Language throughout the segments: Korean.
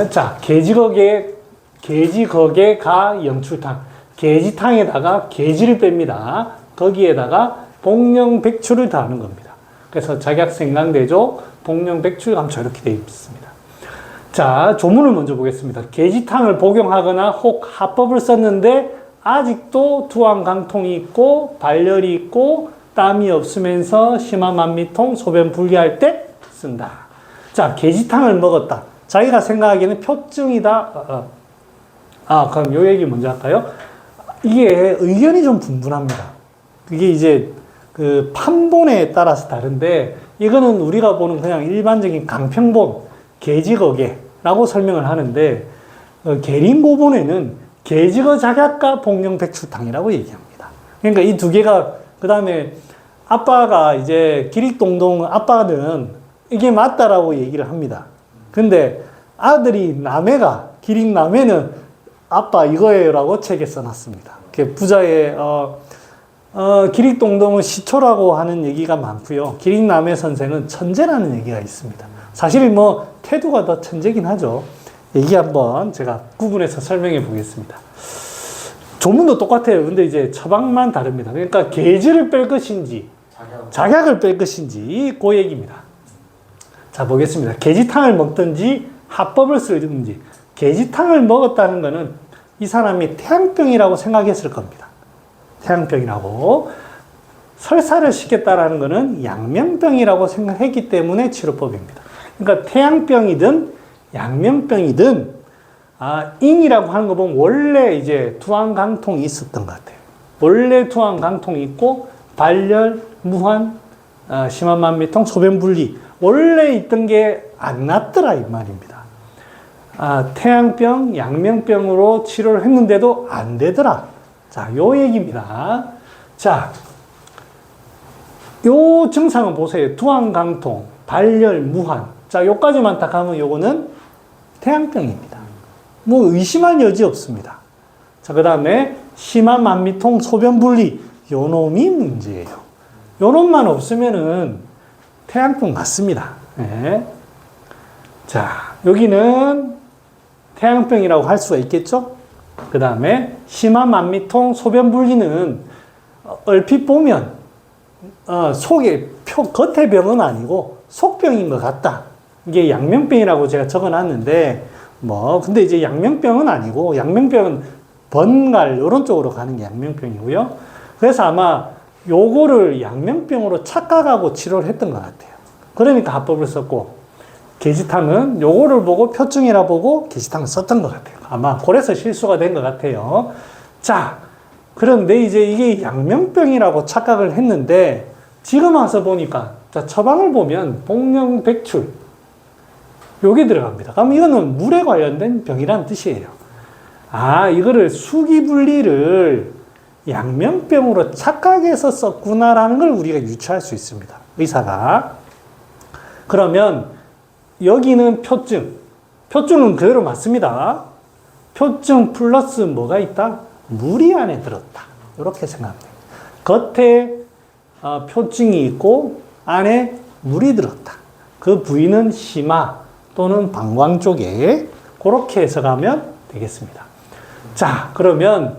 자, 게지거게 가 영출탕. 게지탕에다가 게지를 뺍니다. 거기에다가 복령백출을 더하는 겁니다. 그래서 작약생강대조, 복령백출 감초 이렇게 되어 있습니다. 자, 조문을 먼저 보겠습니다. 게지탕을 복용하거나 혹 합법을 썼는데 아직도 투항강통이 있고 발열이 있고 땀이 없으면서 심한 만미통, 소변 분리할 때 쓴다. 자, 게지탕을 먹었다. 자기가 생각하기에는 표증이다. 그럼 요 얘기 먼저 할까요? 이게 의견이 좀 분분합니다. 이게 이제 그 판본에 따라서 다른데 이거는 우리가 보는 그냥 일반적인 강평본, 게지거게라고 설명을 하는데 계림고본에는 게지거 작약과 복령백출탕이라고 얘기합니다. 그러니까 이 두 개가 그 다음에 아빠가 이제 기릭동동 아빠는 이게 맞다라고 얘기를 합니다. 근데 아들이 남해가 기릭남해는 아빠 이거예요라고 책에 써놨습니다. 부자의 기릭동동은 시초라고 하는 얘기가 많고요. 기릭남해 선생은 천재라는 얘기가 있습니다. 사실 뭐 태도가 더 천재긴 하죠. 얘기 한번 제가 구분해서 설명해 보겠습니다. 조문도 똑같아요. 근데 이제 처방만 다릅니다. 그러니까 게지를 뺄 것인지 작약을 뺄 것인지 그 얘기입니다. 자, 보겠습니다. 게지탕을 먹든지 합법을 쓰든지. 게지탕을 먹었다는 것은 이 사람이 태양병이라고 생각했을 겁니다. 태양병이라고. 설사를 시켰다라는 것은 양명병이라고 생각했기 때문에 치료법입니다. 그러니까 태양병이든 양명병이든 인이라고 하는 거 보면 원래 이제 투항강통이 있었던 것 같아요. 원래 투항강통이 있고 발열, 무한, 심한 만미통, 소변분리 원래 있던 게 안 낫더라 이 말입니다. 태양병, 양명병으로 치료를 했는데도 안 되더라. 자, 요 얘기입니다. 자, 요 증상은 보세요. 투항강통, 발열, 무한. 자, 요까지만 딱 하면 요거는 태양병입니다. 뭐 의심할 여지 없습니다. 자, 그 다음에 심한 만미통, 소변분리. 요 놈이 문제예요. 요 놈만 없으면은 태양병 맞습니다. 네. 자, 여기는 태양병이라고 할 수가 있겠죠? 그 다음에 심한 만미통, 소변분리는 얼핏 보면 속에 겉의 병은 아니고 속병인 것 같다. 이게 양명병이라고 제가 적어놨는데 근데 이제 양명병은 아니고 양명병은 번갈 이런 쪽으로 가는 게 양명병이고요. 그래서 아마 요거를 양명병으로 착각하고 치료를 했던 것 같아요. 그러니까 합법을 썼고 게지탕은 요거를 보고 표증이라 보고 게지탕을 썼던 것 같아요. 아마 그래서 실수가 된 것 같아요. 자, 그런데 이제 이게 양명병이라고 착각을 했는데 지금 와서 보니까 자, 처방을 보면 복령백출 요게 들어갑니다. 그럼 이거는 물에 관련된 병이라는 뜻이에요. 이거를 수기분리를 양명병으로 착각해서 썼구나라는 걸 우리가 유추할 수 있습니다. 의사가. 그러면 여기는 표증. 표증은 그대로 맞습니다. 표증 플러스 뭐가 있다? 물이 안에 들었다. 이렇게 생각합니다. 겉에 표증이 있고 안에 물이 들었다. 그 부위는 심화 또는 방광 쪽에 그렇게 해석하면 되겠습니다. 자, 그러면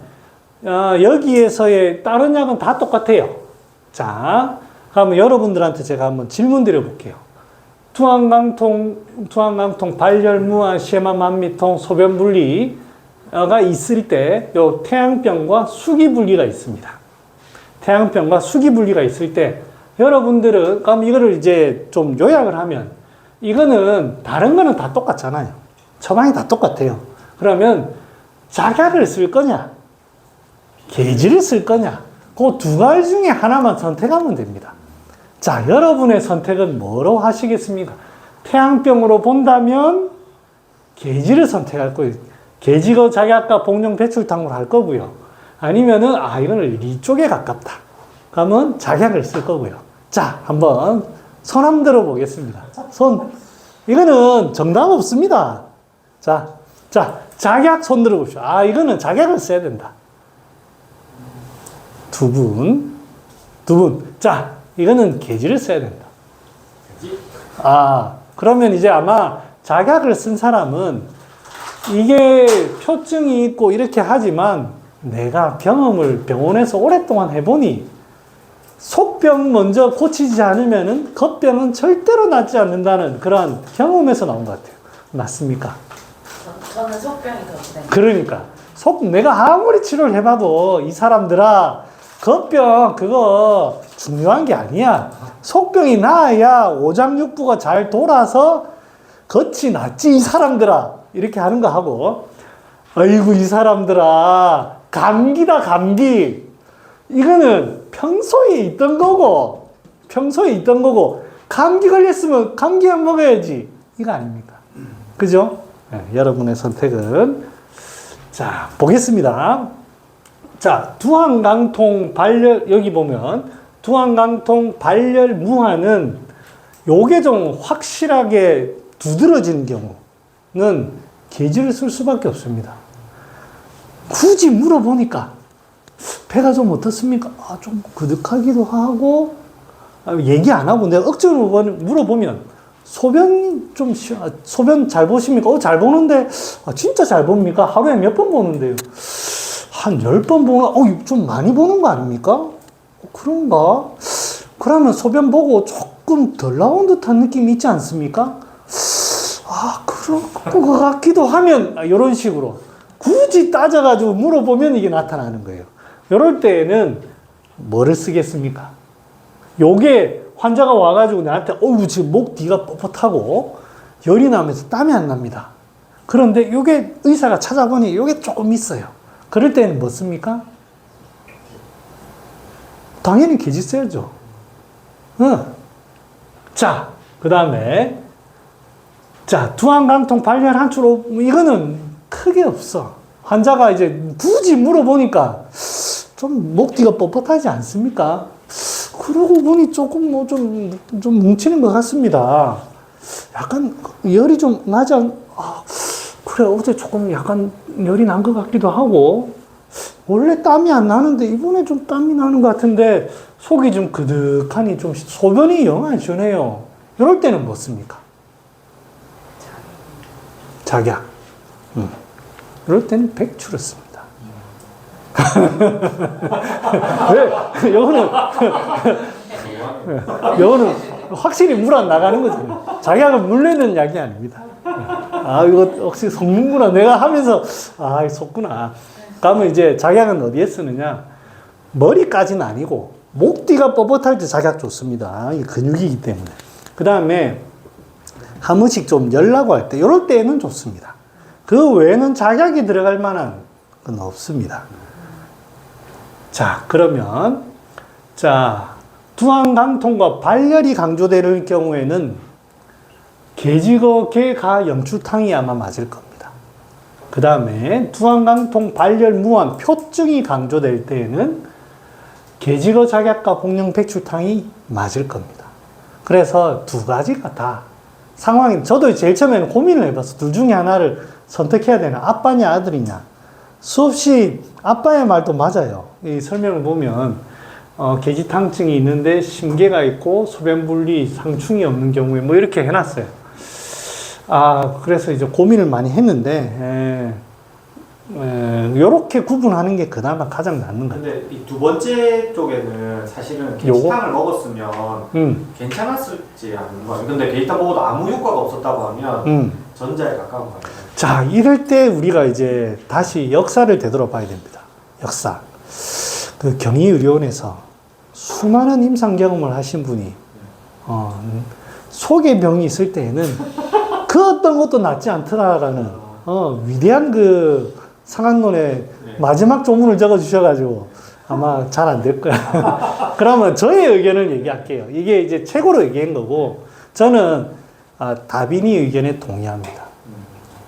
여기에서의 다른 약은 다 똑같아요. 자, 그러면 여러분들한테 제가 한번 질문 드려볼게요. 투항강통, 발열, 무한, 심한 만미통, 소변분리가 있을 때, 요 태양병과 수기분리가 있습니다. 태양병과 수기분리가 있을 때, 여러분들은, 그럼 이거를 이제 좀 요약을 하면, 이거는, 다른 거는 다 똑같잖아요. 처방이 다 똑같아요. 그러면, 작약을 쓸 거냐, 게지를 쓸 거냐, 그 두 가지 중에 하나만 선택하면 됩니다. 자, 여러분의 선택은 뭐로 하시겠습니까? 태양병으로 본다면 게지를 선택할 거예요. 게지거 작약과 복령백출탕으로 할 거고요. 아니면은 이거는 이쪽에 가깝다. 그러면 작약을 쓸 거고요. 자, 한번 손 한번 들어 보겠습니다. 손. 이거는 정답 없습니다. 자, 작약 손 들어 보십시오. 이거는 작약을 써야 된다. 두 분. 자, 이거는 게지를 써야 된다. 그러면 이제 아마 작약을 쓴 사람은 이게 표증이 있고 이렇게 하지만 내가 경험을 병원에서 오랫동안 해보니 속병 먼저 고치지 않으면은 겉병은 절대로 낫지 않는다는 그런 경험에서 나온 것 같아요. 맞습니까? 저는 속병이 더 그러니까 내가 아무리 치료를 해봐도 이 사람들아 겉병 그거 중요한 게 아니야. 속병이 나아야 오장육부가 잘 돌아서 겉이 낫지 이 사람들아 이렇게 하는 거 하고 아이고 이 사람들아 감기다 감기 이거는 평소에 있던 거고 감기 걸렸으면 감기약 먹어야지 이거 아닙니까? 그죠? 네, 여러분의 선택은 자 보겠습니다. 자 두한강통 발열 여기 보면 두한강통 발열 무한은 요게 좀 확실하게 두드러지는 경우는 계지를 쓸 수밖에 없습니다. 굳이 물어보니까 배가 좀 어떻습니까? 좀 그득하기도 하고 얘기 안 하고 내가 억지로 물어보면 소변 잘 보십니까? 잘 보는데 진짜 잘 봅니까? 하루에 몇 번 보는데요? 한 10번 보나? 좀 많이 보는 거 아닙니까? 그런가? 그러면 소변 보고 조금 덜 나온 듯한 느낌이 있지 않습니까? 그런 것 같기도 하면 이런 식으로 굳이 따져가지고 물어보면 이게 나타나는 거예요. 이럴 때에는 뭐를 쓰겠습니까? 요게 환자가 와가지고 나한테 지금 목 뒤가 뻣뻣하고 열이 나면서 땀이 안 납니다. 그런데 요게 의사가 찾아보니 요게 조금 있어요. 그럴 때는 뭐 씁니까? 당연히 계지 써야죠. 자, 그 다음에 두한강통 발열 한추로 이거는 크게 없어. 환자가 이제 굳이 물어보니까 좀 목 뒤가 뻣뻣하지 않습니까? 그러고 보니 조금 좀 뭉치는 것 같습니다. 약간 열이 좀 나지 그래, 어제 조금 약간 열이 난 것 같기도 하고, 원래 땀이 안 나는데 이번에 좀 땀이 나는 것 같은데, 속이 좀 그득하니 좀 소변이 영 안 시원해요. 이럴 때는 뭐 씁니까? 작약. 이럴 때는 백추를 씁니다. 왜? 요거는 확실히 물 안 나가는 거죠. 작약은 물 내는 약이 아닙니다. 이거 혹시 속는구나. 내가 하면서, 속구나. 그러면 이제 작약은 어디에 쓰느냐? 머리까지는 아니고, 목 뒤가 뻣뻣할 때 작약 좋습니다. 이 근육이기 때문에. 그 다음에, 한 번씩 좀 열나고 할 때, 이럴 때는 좋습니다. 그 외에는 작약이 들어갈 만한 건 없습니다. 자, 그러면, 두한강통과 발열이 강조되는 경우에는 계지거개가 염추탕이 아마 맞을 겁니다. 그 다음에 두한강통 발열 무한 표증이 강조될 때에는 계지거 작약과 복령 백출탕이 맞을 겁니다. 그래서 두 가지가 다 상황이, 저도 제일 처음에는 고민을 해봤어. 둘 중에 하나를 선택해야 되나? 아빠냐, 아들이냐? 수없이 아빠의 말도 맞아요. 이 설명을 보면, 계지탕증이 있는데 심계가 있고 소변분리 상충이 없는 경우에 뭐 이렇게 해놨어요. 그래서 이제 고민을 많이 했는데, 요렇게 구분하는 게 그나마 가장 낫는 것 같아요. 근데 이 두 번째 쪽에는 사실은 계지탕을 먹었으면 괜찮았을지 않는 거예요. 근데 계지탕 먹어도 아무 효과가 없었다고 하면 전자에 가까운 거예요. 자, 이럴 때 우리가 이제 다시 역사를 되돌아봐야 됩니다. 역사. 그 경희의료원에서 수많은 임상 경험을 하신 분이 속의 병이 있을 때에는 그 어떤 것도 낫지 않더라라는 위대한 그 상한론의 마지막 조문을 적어 주셔가지고 아마 잘 안 될 거야. 그러면 저의 의견을 얘기할게요. 이게 이제 최고로 얘기한 거고, 저는 다빈이 의견에 동의합니다.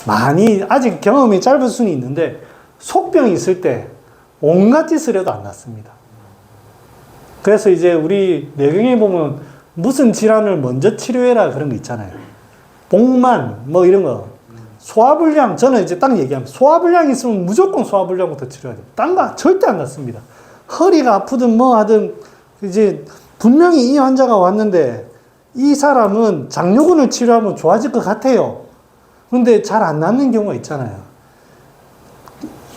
많이 아직 경험이 짧을 수는 있는데 속병이 있을 때 온갖 짓을 해도 안 낫습니다. 그래서 이제 우리 내경에 보면 무슨 질환을 먼저 치료해라 그런 거 있잖아요. 복만 뭐 이런 거. 소화불량, 저는 이제 딱 얘기합니다. 소화불량 있으면 무조건 소화불량부터 치료해야 돼요. 딴 거 절대 안 낫습니다. 허리가 아프든 뭐 하든 이제 분명히 이 환자가 왔는데 이 사람은 장요근을 치료하면 좋아질 것 같아요. 근데 잘 안 낫는 경우가 있잖아요.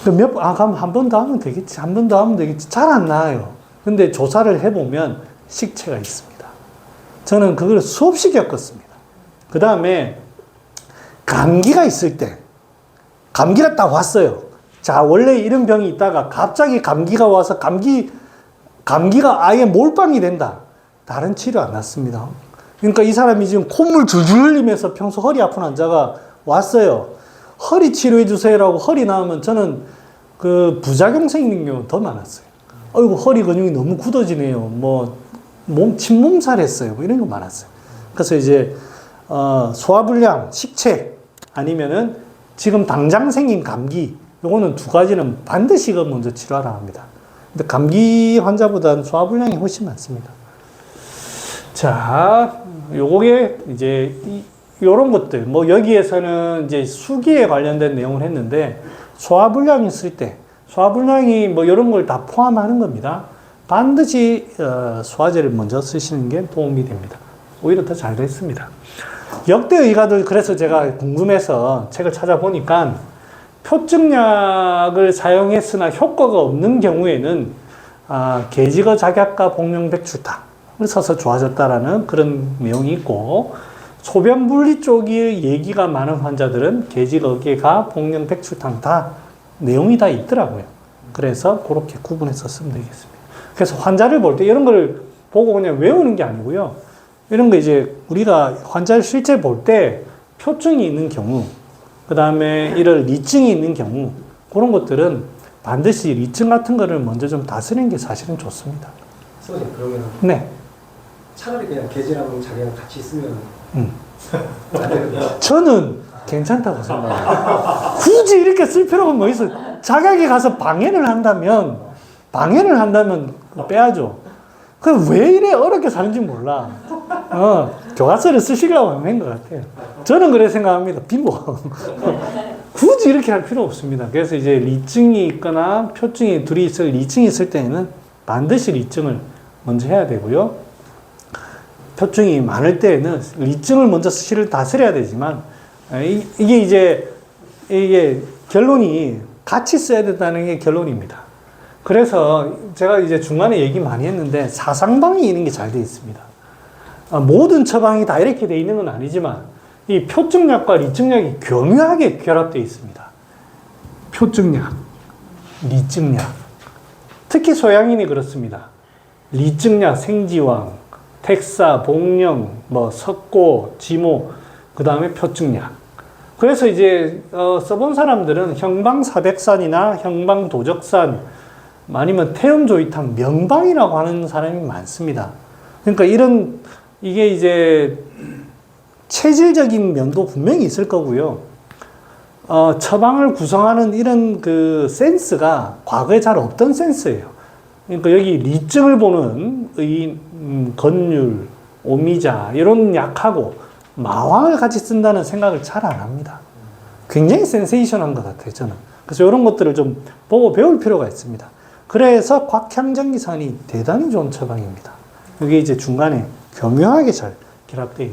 그럼 한 번 더 하면 되겠지. 한 번 더 하면 되겠지. 잘 안 나아요. 근데 조사를 해보면 식체가 있습니다. 저는 그걸 수없이 겪었습니다. 그 다음에 감기가 있을 때, 감기가 딱 왔어요. 자, 원래 이런 병이 있다가 갑자기 감기가 와서 감기가 아예 몰빵이 된다. 다른 치료 안 났습니다. 그러니까 이 사람이 지금 콧물 줄줄 흘리면서 평소 허리 아픈 환자가 왔어요. 허리 치료해 주세요라고 허리 나오면 저는 그 부작용 생기는 경우가 더 많았어요. 어이구, 허리 근육이 너무 굳어지네요. 뭐, 침몸살 했어요. 뭐 이런 거 많았어요. 그래서 이제, 소화불량, 식체, 아니면은 지금 당장 생긴 감기, 요거는 두 가지는 반드시 먼저 치료하라 합니다. 근데 감기 환자보다는 소화불량이 훨씬 많습니다. 자, 요게 이제, 요런 것들, 뭐 여기에서는 이제 수기에 관련된 내용을 했는데, 소화불량이 있을 때, 소화불량이 뭐 이런 걸 다 포함하는 겁니다. 반드시 소화제를 먼저 쓰시는 게 도움이 됩니다. 오히려 더 잘 됐습니다. 역대 의가들, 그래서 제가 궁금해서 책을 찾아보니까 표증약을 사용했으나 효과가 없는 경우에는 계지거 작약과 복용백출탕을 써서 좋아졌다라는 그런 내용이 있고, 소변 분리 쪽이 얘기가 많은 환자들은 계지거계가 복용백출탕 다 내용이 다 있더라고요. 그래서 그렇게 구분해서 쓰면 되겠습니다. 그래서 환자를 볼 때 이런 걸 보고 그냥 외우는 게 아니고요. 이런 거 이제 우리가 환자를 실제 볼 때 표증이 있는 경우, 그 다음에 이런 리증이 있는 경우, 그런 것들은 반드시 리증 같은 거를 먼저 좀 다스리는 게 사실은 좋습니다. 선생님, 그러면 네. 차라리 그냥 계지랑 자기랑 같이 있으면 저는 괜찮다고 생각해요. 굳이 이렇게 쓸 필요가 뭐 있어요. 자격이 가서 방해를 한다면 빼야죠. 그 왜 이래 어렵게 사는지 몰라. 교과서를 쓰시려고 하는 것 같아요. 저는 그래 생각합니다. 빈보. 굳이 이렇게 할 필요 없습니다. 그래서 이제 리증이 있거나 표증이 둘이 리증이 있을 때에는 반드시 리증을 먼저 해야 되고요. 표증이 많을 때에는 리증을 먼저 다스려야 되지만, 이게 결론이 같이 써야 된다는 게 결론입니다. 그래서 제가 이제 중간에 얘기 많이 했는데 사상방이 있는 게 잘 되어 있습니다. 모든 처방이 다 이렇게 되어 있는 건 아니지만 이 표증약과 리증약이 교묘하게 결합되어 있습니다. 표증약, 리증약. 특히 소양인이 그렇습니다. 리증약, 생지왕, 택사, 복령, 석고, 지모, 그 다음에 표증약. 그래서 이제 써본 사람들은 형방사백산이나 형방도적산, 아니면 태음조이탕, 명방이라고 하는 사람이 많습니다. 그러니까 이게 이제 체질적인 면도 분명히 있을 거고요. 처방을 구성하는 이런 그 센스가 과거에 잘 없던 센스예요. 그러니까 여기 리증을 보는 건율, 오미자 이런 약하고 마왕을 같이 쓴다는 생각을 잘 안 합니다. 굉장히 센세이션한 것 같아요, 저는. 그래서 이런 것들을 좀 보고 배울 필요가 있습니다. 그래서 곽향전기산이 대단히 좋은 처방입니다. 이게 이제 중간에 교묘하게 잘 결합되어 있는